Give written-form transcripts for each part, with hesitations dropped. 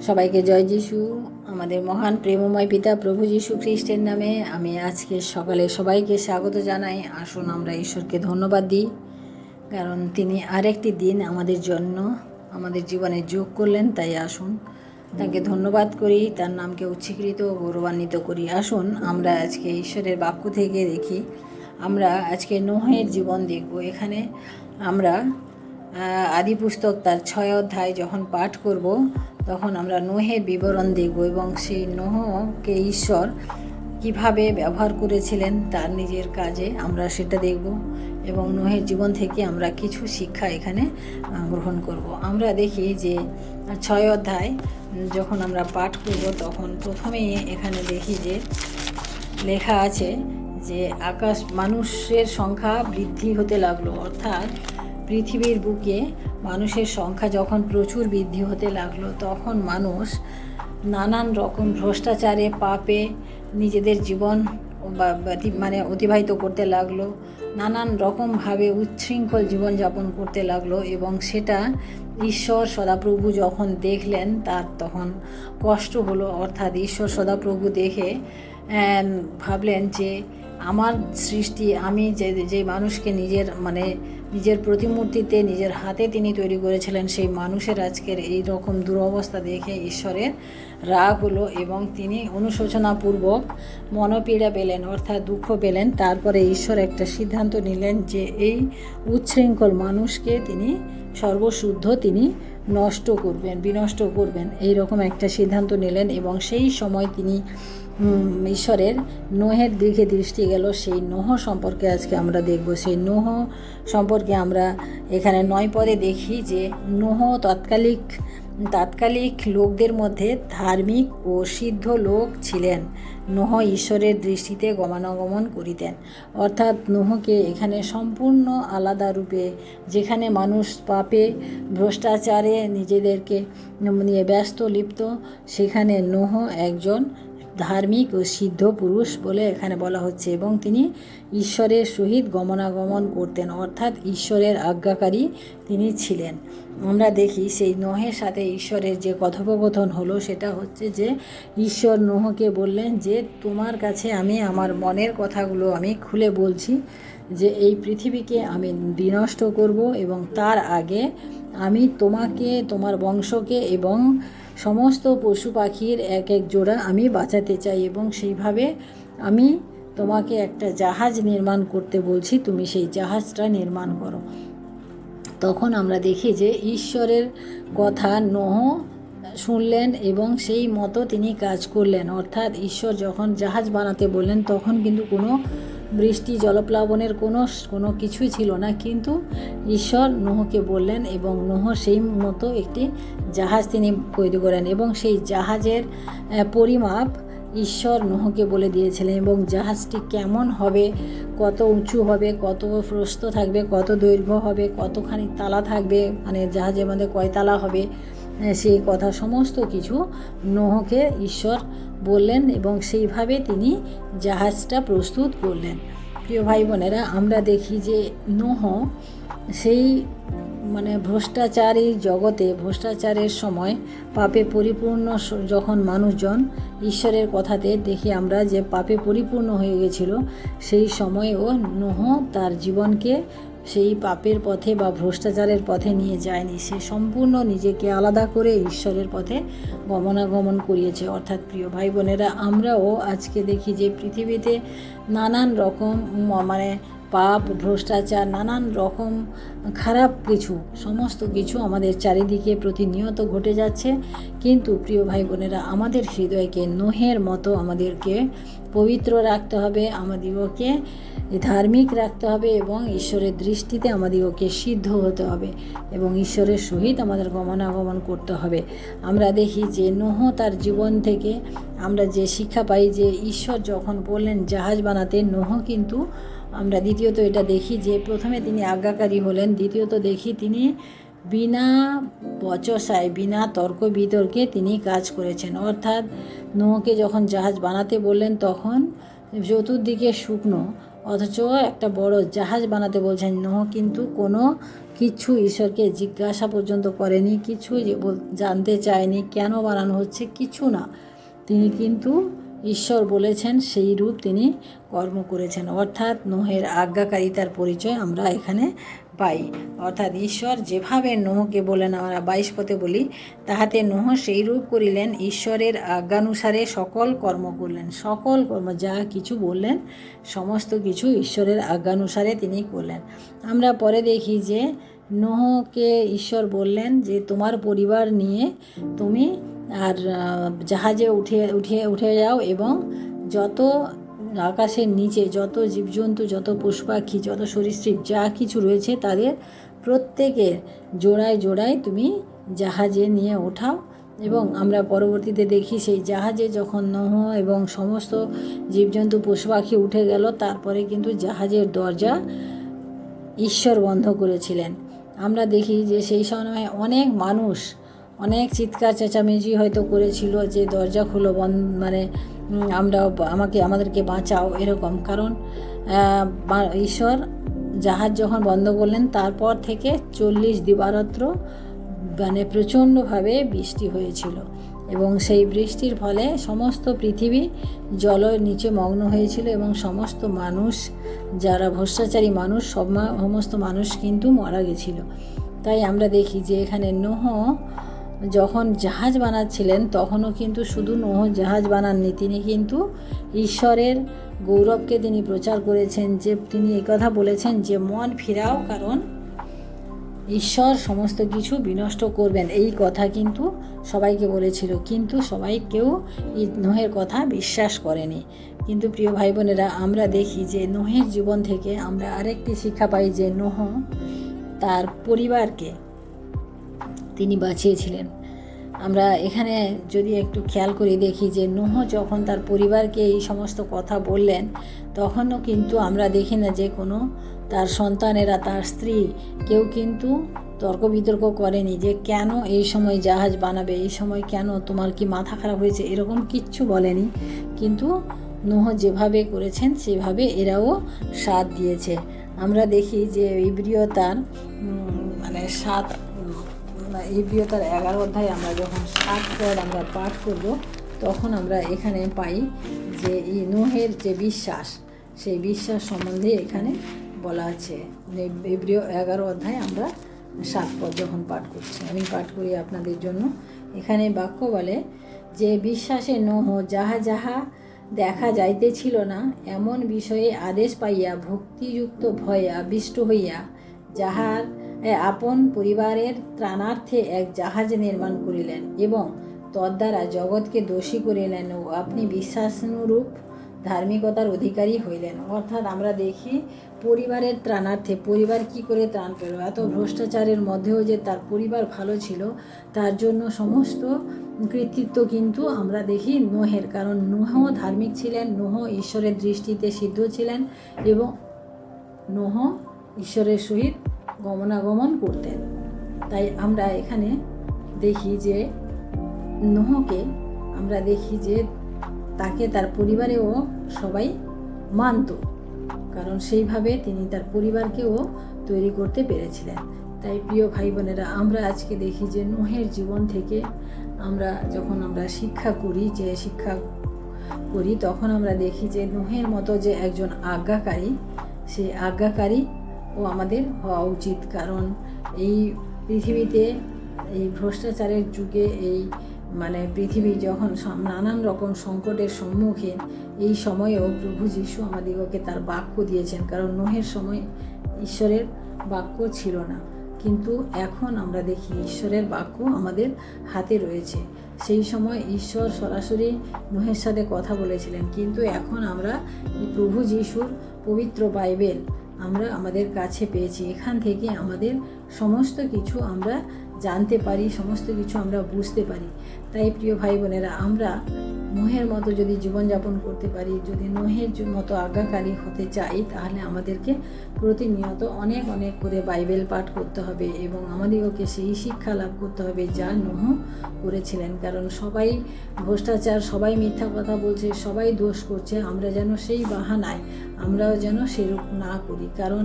সবাইকে জয় যিশু। আমাদের মহান প্রেমময় পিতা প্রভু যীশু খ্রিস্টের নামে আমি আজকে সকালে সবাইকে স্বাগত জানাই। আসুন আমরা ঈশ্বরকে ধন্যবাদ দিই, কারণ তিনি আরেকটি দিন আমাদের জন্য আমাদের জীবনে যোগ করলেন। তাই আসুন তাকে ধন্যবাদ করি, তার নামকে উচ্চীকৃত ও গৌরবান্বিত করি। আসুন আমরা আজকে ঈশ্বরের বাক্য থেকে দেখি। আমরা আজকে নোহের জীবন দেখব। এখানে আমরা আদি পুস্তক তার 6 অধ্যায় যখন পাঠ করব, তখন আমরা নোহের বিবরণ দেখব এবং সেই নোহকে ঈশ্বর কিভাবে ব্যবহার করেছিলেন তার নিজের কাজে, আমরা সেটা দেখব এবং নোহের জীবন থেকে আমরা কিছু শিক্ষা এখানে গ্রহণ করব। আমরা দেখি যে 6 অধ্যায় যখন আমরা পাঠ করব, তখন প্রথমেই এখানে দেখি যে লেখা আছে যে মানুষের সংখ্যা বৃদ্ধি হতে লাগলো। অর্থাৎ পৃথিবীর বুকে মানুষের সংখ্যা যখন প্রচুর বৃদ্ধি হতে লাগলো, তখন মানুষ নানান রকম ভ্রষ্টাচারে পাপে নিজেদের জীবন অতিবাহিত করতে লাগলো, নানান রকমভাবে উচ্ছৃঙ্খল জীবনযাপন করতে লাগলো। এবং সেটা ঈশ্বর সদাপ্রভু যখন দেখলেন, তার তখন কষ্ট হলো। অর্থাৎ ঈশ্বর সদাপ্রভু দেখে ভাবলেন যে আমার সৃষ্টি, আমি যে মানুষকে নিজের প্রতিমূর্তিতে নিজের হাতে তিনি তৈরি করেছিলেন, সেই মানুষের আজকের এই রকম দুরবস্থা দেখে ঈশ্বরের রাগ হলো এবং তিনি অনুশোচনাপূর্বক মনোপীড়া পেলেন, অর্থাৎ দুঃখ পেলেন। তারপরে ঈশ্বর একটা সিদ্ধান্ত নিলেন যে এই উচ্ছৃঙ্খল মানুষকে তিনি সর্বশুদ্ধ তিনি বিনষ্ট করবেন, এই রকম একটা সিদ্ধান্ত নিলেন। এবং সেই সময় তিনি ঈশ্বরের নোহের দিকে দৃষ্টি গেল। সেই নোহ সম্পর্কে আজকে আমরা দেখব। সেই নোহ সম্পর্কে আমরা এখানে 9 পদে দেখি যে নোহ তাৎকালিক লোকদের মধ্যে ধার্মিক ও সিদ্ধ লোক ছিলেন। নোহ ঈশ্বরের দৃষ্টিতে গমনাগমন করিতেন। অর্থাৎ নোহকে এখানে সম্পূর্ণ আলাদা রূপে, যেখানে মানুষ পাপে ভ্রষ্টাচারে নিজেদেরকে নিয়ে ব্যস্ত লিপ্ত, সেখানে নোহ একজন ধার্মিক ও সিদ্ধ পুরুষ বলে এখানে বলা হচ্ছে। এবং তিনি ঈশ্বরের সহিত গমনাগমন করতেন, অর্থাৎ ঈশ্বরের আজ্ঞাকারী তিনি ছিলেন। আমরা দেখি সেই নোহের সাথে ঈশ্বরের যে কথোপকথন হলো, সেটা হচ্ছে যে ঈশ্বর নোহকে বললেন যে তোমার কাছে আমি আমার মনের কথাগুলো আমি খুলে বলছি, যে এই পৃথিবীকে আমি বিনষ্ট করব এবং তার আগে আমি তোমাকে, তোমার বংশকে এবং সমস্ত পশু পাখির এক এক জোড়া আমি বাঁচাতে চাই। এবং সেইভাবে আমি তোমাকে একটা জাহাজ নির্মাণ করতে বলছি, তুমি সেই জাহাজটা নির্মাণ করো। তখন আমরা দেখি যে ঈশ্বরের কথা নোহ শুনলেন এবং সেই মতো তিনি কাজ করলেন। অর্থাৎ ঈশ্বর যখন জাহাজ বানাতে বললেন, তখন কিন্তু কোনো বৃষ্টি জলপ্লাবনের কোনো কিছুই ছিল না, কিন্তু ঈশ্বর নোহকে বললেন এবং নোহ সেই মতো একটি জাহাজ তিনি তৈরি করেন। এবং সেই জাহাজের পরিমাপ ঈশ্বর নোহকে বলে দিয়েছিলেন, এবং জাহাজটি কেমন হবে, কত উঁচু হবে, কত প্রস্থ থাকবে, কত দৈর্ঘ্য হবে, কতখানি তালা থাকবে, জাহাজের মধ্যে কয় তালা হবে, সেই কথা সমস্ত কিছু নোহকে ঈশ্বর বললেন এবং সেইভাবে তিনি জাহাজটা প্রস্তুত করলেন। প্রিয় ভাই বোনেরা, আমরা দেখি যে নোহ সেই ভ্রষ্টাচারের সময় পাপে পরিপূর্ণ, যখন মানুষজন ঈশ্বরের কথাতে দেখি আমরা যে পাপে পরিপূর্ণ হয়ে গেছিল, সেই সময়েও নোহ তার জীবনকে সেই পাপের পথে বা ভ্রষ্টাচারের পথে নিয়ে যায়নি। সে সম্পূর্ণ নিজেকে আলাদা করে ঈশ্বরের পথে গমনাগমন করিয়েছে। অর্থাৎ প্রিয় ভাই বোনেরা, আমরাও আজকে দেখি যে পৃথিবীতে নানান রকম পাপ, ভ্রষ্টাচার, নানান রকম খারাপ সমস্ত কিছু আমাদের চারিদিকে প্রতিনিয়ত ঘটে যাচ্ছে। কিন্তু প্রিয় ভাই বোনেরা, আমাদের হৃদয়কে নোহের মতো আমাদেরকে পবিত্র রাখতে হবে, আমাদিগকে ধার্মিক রাখতে হবে এবং ঈশ্বরের দৃষ্টিতে আমাদিগকে সিদ্ধ হতে হবে এবং ঈশ্বরের সহিত আমাদের গমনাগমন করতে হবে। আমরা দেখি যে নোহ তার জীবন থেকে আমরা যে শিক্ষা পাই, যে ঈশ্বর যখন বললেন জাহাজ বানাতে, নোহ কিন্তু আমরা দ্বিতীয়ত এটা দেখি যে প্রথমে তিনি আজ্ঞাকারী হলেন, দ্বিতীয়ত দেখি তিনি বিনা বচসায়, বিনা তর্ক বিতর্কে তিনি কাজ করেছেন। অর্থাৎ নোহকে যখন জাহাজ বানাতে বললেন, তখন চতুর্দিকে শুকনো, অথচ একটা বড় জাহাজ বানাতে বলছেন। নোহ কিন্তু কোনো কিছু ঈশ্বরকে জিজ্ঞাসা পর্যন্ত করেনি, কিছু জানতে চায়নি কেন বানানো হচ্ছে, কিছু না। তিনি কিন্তু ঈশ্বর বলেছেন সেই রূপ তিনি কর্ম করেছেন, অর্থাৎ নোহের আজ্ঞাকারিতার পরিচয় আমরা এখানে পাই। অর্থাৎ ঈশ্বর যেভাবে নোহকে বলেন, আমরা 22 পথে বলি, তাহাতে নোহ সেই রূপ করিলেন, ঈশ্বরের আজ্ঞানুসারে সকল কর্ম করলেন। সকল কর্ম যা কিছু বললেন সমস্ত কিছু ঈশ্বরের আজ্ঞানুসারে তিনি করলেন। আমরা পরে দেখি যে নোহকে ঈশ্বর বললেন যে তোমার পরিবার নিয়ে তুমি আর জাহাজে উঠে যাও এবং যত আকাশের নিচে যত জীবজন্তু, যত পশু পাখি, যত সরীসৃপ যা কিছু রয়েছে তাদের প্রত্যেকের জোড়ায় জোড়ায় তুমি জাহাজে নিয়ে ওঠাও। এবং আমরা পরবর্তীতে দেখি সেই জাহাজে যখন নোহ এবং সমস্ত জীবজন্তু পশু পাখি উঠে গেল, তারপরে কিন্তু জাহাজের দরজা ঈশ্বর বন্ধ করেছিলেন। আমরা দেখি যে সেই সময় অনেক মানুষ অনেক চিৎকার চেঁচামেচি হয়তো করেছিল যে দরজা খুলো, মানে আমাদেরকে বাঁচাও, এরকম। কারণ ঈশ্বর জাহাজ যখন বন্ধ করলেন তারপর থেকে 40 দিবারাত্র মানে প্রচণ্ডভাবে বৃষ্টি হয়েছিল এবং সেই বৃষ্টির ফলে সমস্ত পৃথিবী জলের নিচে মগ্ন হয়েছিল এবং সমস্ত মানুষ, যারা ভ্রষ্টাচারী মানুষ, সমস্ত মানুষ কিন্তু মারা গেছিল। তাই আমরা দেখি যে এখানে নোহ যখন জাহাজ বানাচ্ছিলেন তখনও কিন্তু শুধু নোহ জাহাজ বানাননি, তিনি কিন্তু ঈশ্বরের গৌরবকে তিনি প্রচার করেছেন, যে তিনি কথা বলেছেন যে মন ফিরাও, কারণ ঈশ্বর সমস্ত কিছু বিনষ্ট করবেন। এই কথা কিন্তু সবাইকে বলেছিল, কিন্তু সবাই কেউ এই নোহের কথা বিশ্বাস করেনি। কিন্তু প্রিয় ভাই বোনেরা, আমরা দেখি যে নোহের জীবন থেকে আমরা আরেকটি শিক্ষা পাই যে নোহ তার পরিবারকে তিনি বাঁচিয়েছিলেন। আমরা এখানে যদি একটু খেয়াল করে দেখি যে নোহ যখন তার পরিবারকে এই সমস্ত কথা বললেন, তখনও কিন্তু আমরা দেখি না যে কোনো তার সন্তানেরা, তার স্ত্রী কেউ কিন্তু তর্ক বিতর্ক করেনি যে কেন এই সময় জাহাজ বানাবে, এই সময় কেন, তোমার কি মাথা খারাপ হয়েছে, এরকম কিচ্ছু বলেনি। কিন্তু নোহ যেভাবে করেছেন সেভাবে এরাও সাথ দিয়েছে। আমরা দেখি যে ইব্রিয়তার 11 অধ্যায় আমরা যখন 7 পদ আমরা পাঠ করব, তখন আমরা এখানে পাই যে এই নোহের যে বিশ্বাস, সেই বিশ্বাস সম্বন্ধে এখানে বলা আছে। ইব্রিয় 11 অধ্যায় আমরা 7 পদ যখন পাঠ করছি, আমি পাঠ করি আপনাদের জন্য। এখানে বাক্য বলে যে বিশ্বাসে নোহ যাহা যাহা দেখা যাইতেছিল না এমন বিষয়ে আদেশ পাইয়া ভক্তিযুক্ত ভয়ে আবিষ্ট হইয়া যাহার আপন পরিবারের ত্রাণার্থে এক জাহাজ নির্মাণ করিলেন এবং তদ্বারা জগৎকে দোষী করিলেন ও আপনি বিশ্বাসানুরূপ ধার্মিকতার অধিকারী হইলেন। অর্থাৎ আমরা দেখি পরিবারের ত্রাণার্থে, পরিবার কি করে ত্রাণ পেল, এত ভ্রষ্টাচারের মধ্যেও যে তার পরিবার ভালো ছিল, তার জন্য সমস্ত কৃতিত্ব কিন্তু আমরা দেখি নোহের। কারণ নোহ ধার্মিক ছিলেন, নোহ ঈশ্বরের দৃষ্টিতে সিদ্ধ ছিলেন এবং নোহ ঈশ্বরের সহিত গমনাগমন করতেন। তাই আমরা এখানে দেখি যে নোহকে আমরা দেখি যে তাকে তার পরিবারেও সবাই মানত, কারণ সেইভাবে তিনি তার পরিবারকেও তৈরি করতে পেরেছিলেন। তাই প্রিয় ভাই বোনেরা, আমরা আজকে দেখি যে নোহের জীবন থেকে যখন আমরা শিক্ষা করি তখন আমরা দেখি যে নোহের মতো যে একজন আজ্ঞাকারী, সেই আজ্ঞাকারী ও আমাদের হওয়া উচিত। কারণ এই পৃথিবীতে, এই ভ্রষ্টাচারের যুগে, এই পৃথিবী যখন নানান রকম সংকটের সম্মুখীন, এই সময়েও প্রভু যীশু আমাদিগকে তার বাক্য দিয়েছেন। কারণ নোহের সময় ঈশ্বরের বাক্য ছিল না, কিন্তু এখন আমরা দেখি ঈশ্বরের বাক্য আমাদের হাতে রয়েছে। সেই সময় ঈশ্বর সরাসরি নোহের সাথে কথা বলেছিলেন, কিন্তু এখন আমরা প্রভু যীশুর পবিত্র বাইবেল আমরা আমাদের কাছে পেয়েছি। এখান থেকে আমাদের সমস্ত কিছু আমরা জানতে পারি, সমস্ত কিছু আমরা বুঝতে পারি। তাই প্রিয় ভাই বোনেরা, আমরা নোহের মতো যদি জীবনযাপন করতে পারি, যদি নোহের মতো আজ্ঞাকারী হতে চাই, তাহলে আমাদেরকে প্রতিনিয়ত অনেক অনেক করে বাইবেল পাঠ করতে হবে এবং আমাদেরকে সেই শিক্ষা লাভ করতে হবে যা নূহ করেছিলেন। কারণ সবাই ভ্রষ্টাচার, সবাই মিথ্যা কথা বলছে, সবাই দোষ করছে, আমরা যেন সেই বাহানায় আমরাও যেন সেরূপ না করি। কারণ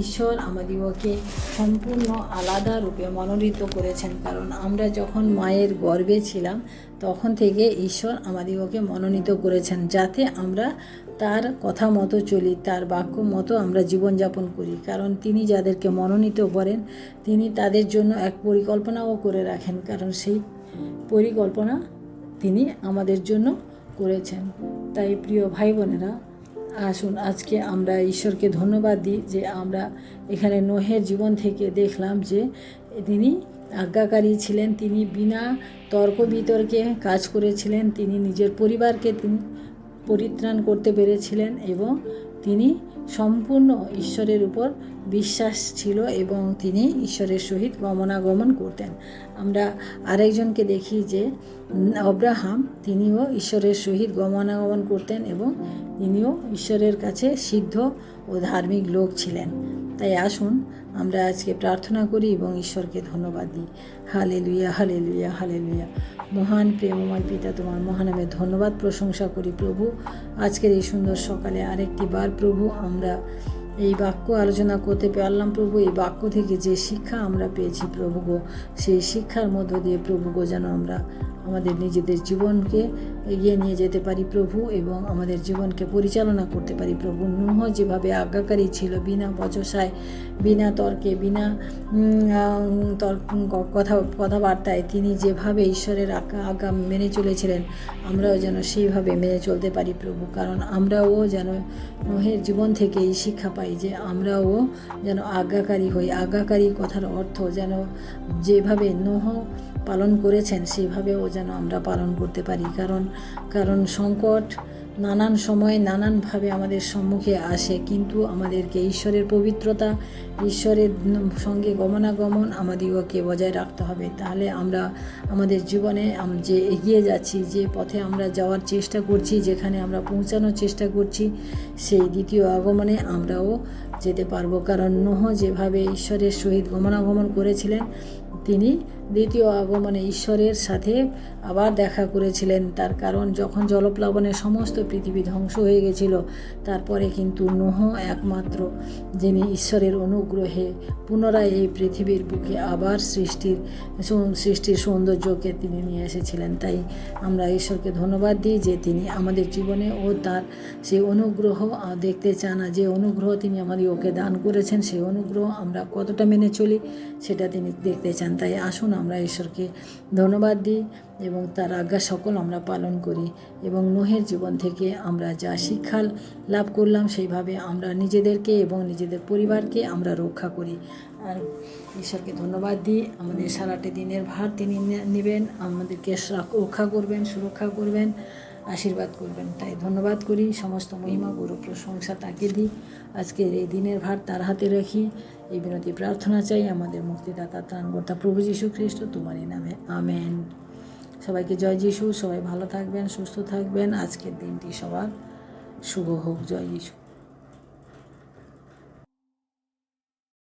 ঈশ্বর আমাদিগকে সম্পূর্ণ আলাদা রূপে মনোনীত করেছেন। কারণ আমরা যখন মায়ের গর্ভে ছিলাম তখন থেকে ঈশ্বর আমাদিগকে মনোনীত করেছেন, যাতে আমরা তার কথা মতো চলি, তার বাক্য মতো আমরা জীবনযাপন করি। কারণ তিনি যাদেরকে মনোনীত করেন তিনি তাদের জন্য এক পরিকল্পনাও করে রাখেন। কারণ সেই পরিকল্পনা তিনি আমাদের জন্য করেছেন। তাই প্রিয় ভাই বোনেরা, আসুন আজকে আমরা ঈশ্বরকে ধন্যবাদ দিই যে আমরা এখানে নোহের জীবন থেকে দেখলাম যে তিনি আজ্ঞাকারী ছিলেন, তিনি বিনা তর্ক বিতর্কে কাজ করেছিলেন, তিনি নিজের পরিবারকে তিনি পরিত্রাণ করতে পেরেছিলেন এবং তিনি সম্পূর্ণ ঈশ্বরের উপর বিশ্বাস ছিল এবং তিনি ঈশ্বরের সহিত গমনাগমন করতেন। আমরা আরেকজনকে দেখি যে আব্রাহাম, তিনিও ঈশ্বরের সহিত গমনাগমন করতেন এবং তিনিও ঈশ্বরের কাছে সিদ্ধ ও ধার্মিক লোক ছিলেন। তাই আসুন আমরা আজকে প্রার্থনা করি এবং ঈশ্বরকে ধন্যবাদ দিই। Hallelujah, hallelujah, hallelujah. মহান প্রেমময় পিতা, তোমার মহানামে ধন্যবাদ প্রশংসা করি প্রভু। আজকের এই সুন্দর সকালে আরেকটি বার প্রভু আমরা এই বাক্য আলোচনা করতে পারলাম প্রভু। এই বাক্য থেকে যে শিক্ষা আমরা পেয়েছি প্রভু গো, সেই শিক্ষার মধ্য দিয়ে প্রভু গো যেন আমরা আমাদের নিজেদের জীবনকে এগিয়ে নিয়ে যেতে পারি প্রভু এবং আমাদের জীবনকে পরিচালনা করতে পারি প্রভু। নূহ যেভাবে আজ্ঞাকারী ছিল, বিনা বচসায়, বিনা তর্কে, বিনা কথাবার্তায় তিনি যেভাবে ঈশ্বরের আজ্ঞা মেনে চলেছিলেন, আমরাও যেন সেইভাবে মেনে চলতে পারি প্রভু। কারণ আমরাও যেন নূহের জীবন থেকে এই শিক্ষা পাই যে আমরাও যেন আজ্ঞাকারী হই। আজ্ঞাকারী কথার অর্থ যেন যেভাবে নূহ পালন করেছেন সেভাবেও যেন আমরা পালন করতে পারি। কারণ সংকট নানান সময়ে নানানভাবে আমাদের সম্মুখে আসে, কিন্তু আমাদেরকে ঈশ্বরের পবিত্রতা, ঈশ্বরের সঙ্গে গমনাগমন আমাদিগকে বজায় রাখতে হবে। তাহলে আমরা আমাদের জীবনে যে এগিয়ে যাচ্ছি, যে পথে আমরা যাওয়ার চেষ্টা করছি, যেখানে আমরা পৌঁছানোর চেষ্টা করছি, সেই দ্বিতীয় আগমনে আমরাও যেতে পারবো। কারণ নূহ যেভাবে ঈশ্বরের সহিত গমনাগমন করেছিলেন, তিনি দ্বিতীয় আগমনে ঈশ্বরের সাথে আবার দেখা করেছিলেন। তার কারণ যখন জলপ্লাবনে সমস্ত পৃথিবী ধ্বংস হয়ে গেছিল, তারপরে কিন্তু নূহ একমাত্র যিনি ঈশ্বরের অনুগ্রহে পুনরায় এই পৃথিবীর বুকে আবার সৃষ্টির সৌন্দর্যকে তিনি নিয়ে এসেছিলেন। তাই আমরা ঈশ্বরকে ধন্যবাদ দিই যে তিনি আমাদের জীবনে ও তার সেই অনুগ্রহ দেখতে চান, যে অনুগ্রহ তিনি আমাদেরকে দান করেছেন, সেই অনুগ্রহ আমরা কতটা মেনে চলি সেটা তিনি দেখতে চান। তাই আসুন আমরা ঈশ্বরকে ধন্যবাদ দিই এবং তার আজ্ঞা সকল আমরা পালন করি এবং নূহের জীবন থেকে আমরা যা শিক্ষা লাভ করলাম সেইভাবে আমরা নিজেদেরকে এবং নিজেদের পরিবারকে আমরা রক্ষা করি। আর ঈশ্বরকে ধন্যবাদ দিই, আমাদের সারাটি দিনের ভার তিনি নেবেন, আমাদেরকে রক্ষা করবেন, সুরক্ষা করবেন, আশীর্বাদ করবেন। তাই ধন্যবাদ করি, সমস্ত মহিমা গৌরব প্রশংসা তাকে দিই। আজকের এই দিনের ভার তার হাতে রাখি, এই বিনতি প্রার্থনা চাই আমাদের মুক্তিদাতা ত্রাণকর্তা প্রভু যীশু খ্রিস্ট তোমারই নামে, আমেন। সবাইকে জয় যিশু। সবাই ভালো থাকবেন, সুস্থ থাকবেন। আজকের দিনটি সবার শুভ হোক। জয় যিশু।